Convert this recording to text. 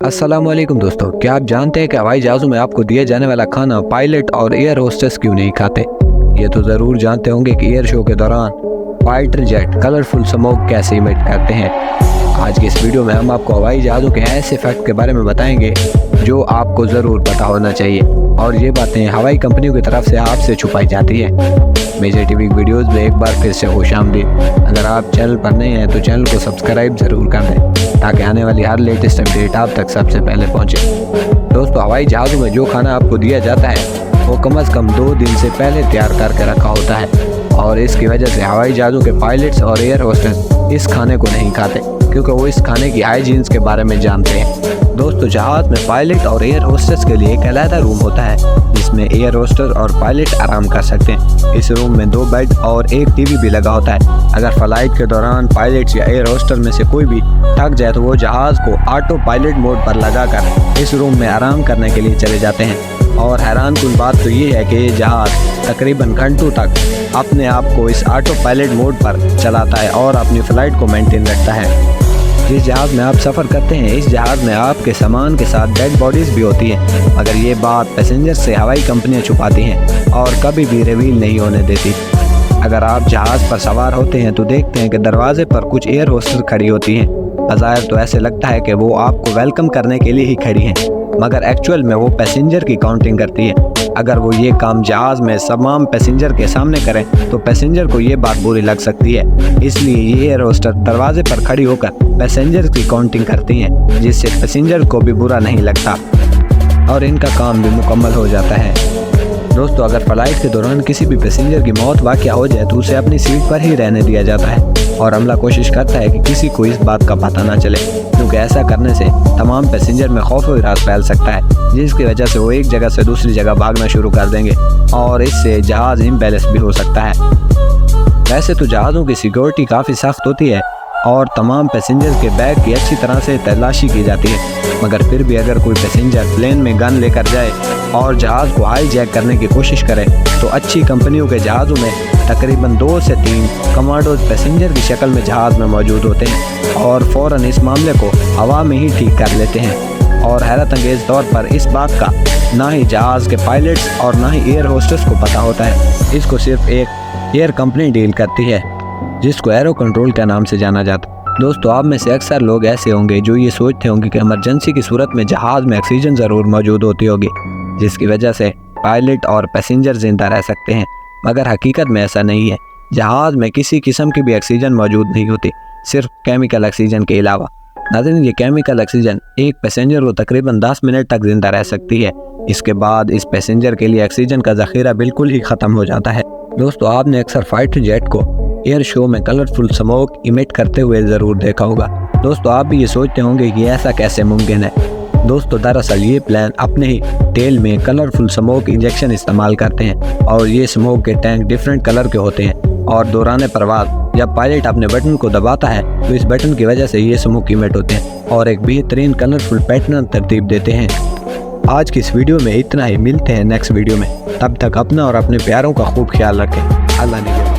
अस्सलामुअलैकुम दोस्तों, क्या आप जानते हैं कि हवाई जहाज़ों में आपको दिया जाने वाला खाना पायलट और एयर होस्टेस क्यों नहीं खाते? ये तो ज़रूर जानते होंगे कि एयर शो के दौरान फाइटर जेट कलरफुल स्मोक कैसे इमिट करते हैं। आज की इस वीडियो में हम आपको हवाई जहाज़ों के ऐसे फैक्ट के बारे में बताएंगे जो आपको ज़रूर पता होना चाहिए, और ये बातें हवाई कंपनियों की तरफ से आपसे छुपाई जाती है। मेजर टीवी वीडियोज़ में एक बार फिर से खुशामदीद। अगर आप चैनल पर नए हैं तो चैनल को सब्सक्राइब ज़रूर कर दें ताकि आने वाली हर लेटेस्ट अपडेट आप तक सबसे पहले पहुंचे। दोस्तों, हवाई जहाज़ों में जो खाना आपको दिया जाता है वो कम से कम 2 दिन से पहले तैयार करके रखा होता है, और इसकी वजह से हवाई जहाज़ों के पायलट्स और एयर होस्टेस इस खाने को नहीं खाते क्योंकि वो इस खाने की हाइजीन्स के बारे में जानते हैं। दोस्तों, जहाज़ में पायलट और एयर होस्टेस के लिए एक अलग रूम होता है जिसमें एयर होस्टेस और पायलट आराम कर सकते हैं। इस रूम में 2 बेड और एक टीवी भी लगा होता है। अगर फ्लाइट के दौरान पायलट्स या एयर होस्टेस में से कोई भी थक जाए तो वो जहाज़ को ऑटो पायलट मोड पर लगाकर इस रूम में आराम करने के लिए चले जाते हैं। और हैरानकुन बात तो ये है कि ये जहाज़ तकरीबन घंटों तक अपने आप को इस ऑटो पायलट मोड पर चलाता है और अपनी फ़्लाइट को मेंटेन रखता है। जिस जहाज़ में आप सफ़र करते हैं इस जहाज़ में आपके सामान के साथ डेड बॉडीज़ भी होती हैं, मगर ये बात पैसेंजर से हवाई कंपनियां छुपाती हैं और कभी भी रिवील नहीं होने देती। अगर आप जहाज़ पर सवार होते हैं तो देखते हैं कि दरवाजे पर कुछ एयर होस्टेस खड़ी होती हैं। बज़ाहिर तो ऐसे लगता है कि वो आपको वेलकम करने के लिए ही खड़ी हैं, मगर एक्चुअल में वो पैसेंजर की काउंटिंग करती है। अगर वो ये काम जहाज़ में तमाम पैसेंजर के सामने करें तो पैसेंजर को ये बात बुरी लग सकती है, इसलिए ये एयर होस्टेस दरवाजे पर खड़ी होकर पैसेंजर की काउंटिंग करती हैं, जिससे पैसेंजर को भी बुरा नहीं लगता और इनका काम भी मुकम्मल हो जाता है। दोस्तों, अगर फ्लाइट के दौरान किसी भी पैसेंजर की मौत वाक़या हो जाए तो उसे अपनी सीट पर ही रहने दिया जाता है और अमला कोशिश करता है कि किसी को इस बात का पता ना चले, क्योंकि ऐसा करने से तमाम पैसेंजर में खौफ और हिरास फैल सकता है, जिसकी वजह से वो एक जगह से दूसरी जगह भागना शुरू कर देंगे और इससे जहाज़ इम्बैलेंस भी हो सकता है। वैसे तो जहाज़ों की सिक्योरिटी काफ़ी सख्त होती है और तमाम पैसेंजर के बैग की अच्छी तरह से तलाशी की जाती है, मगर फिर भी अगर कोई पैसेंजर प्लेन में गन लेकर जाए और जहाज़ को हाईजैक करने की कोशिश करे तो अच्छी कंपनियों के जहाज़ों में तकरीबन 2 से 3 कमांडोज पैसेंजर की शक्ल में जहाज़ में मौजूद होते हैं और फ़ौरन इस मामले को हवा में ही ठीक कर लेते हैं। और हैरत अंगेज़ तौर पर इस बात का ना ही जहाज़ के पायलट्स और ना ही एयर होस्टेस को पता होता है। इसको सिर्फ एक एयर कंपनी डील करती है जिसको एरो कंट्रोल के नाम से जाना जाता है। दोस्तों, आप में से अक्सर लोग ऐसे होंगे जो ये सोचते होंगे कि इमरजेंसी की सूरत में जहाज़ में ऑक्सीजन ज़रूर मौजूद होती होगी जिसकी वजह से पायलट और पैसेंजर जिंदा रह सकते हैं, मगर हकीकत में ऐसा नहीं है। जहाज़ में किसी किस्म की भी ऑक्सीजन मौजूद नहीं होती, सिर्फ केमिकल ऑक्सीजन के अलावा। नाज़रीन, ये केमिकल ऑक्सीजन एक पैसेंजर को तकरीबन 10 मिनट तक जिंदा रह सकती है। इसके बाद इस पैसेंजर के लिए ऑक्सीजन का ज़ख़ीरा बिल्कुल ही ख़त्म हो जाता है। दोस्तों, आपने अक्सर फाइटर जेट को एयर शो में कलरफुल स्मोक इमिट करते हुए ज़रूर देखा होगा। दोस्तों, आप भी ये सोचते होंगे कि ऐसा कैसे मुमकिन है। दोस्तों, दरअसल ये प्लेन अपने ही टेल में कलरफुल स्मोक इंजेक्शन इस्तेमाल करते हैं और ये स्मोक के टैंक डिफरेंट कलर के होते हैं, और दौरान परवाज़ जब पायलट अपने बटन को दबाता है तो इस बटन की वजह से ये स्मोक इमिट होते हैं और एक बेहतरीन कलरफुल पैटर्न तरतीब देते हैं। आज की इस वीडियो में इतना ही, मिलते हैं नेक्स्ट वीडियो में। तब तक अपना और अपने प्यारों का खूब ख्याल रखें। अल्लाह ने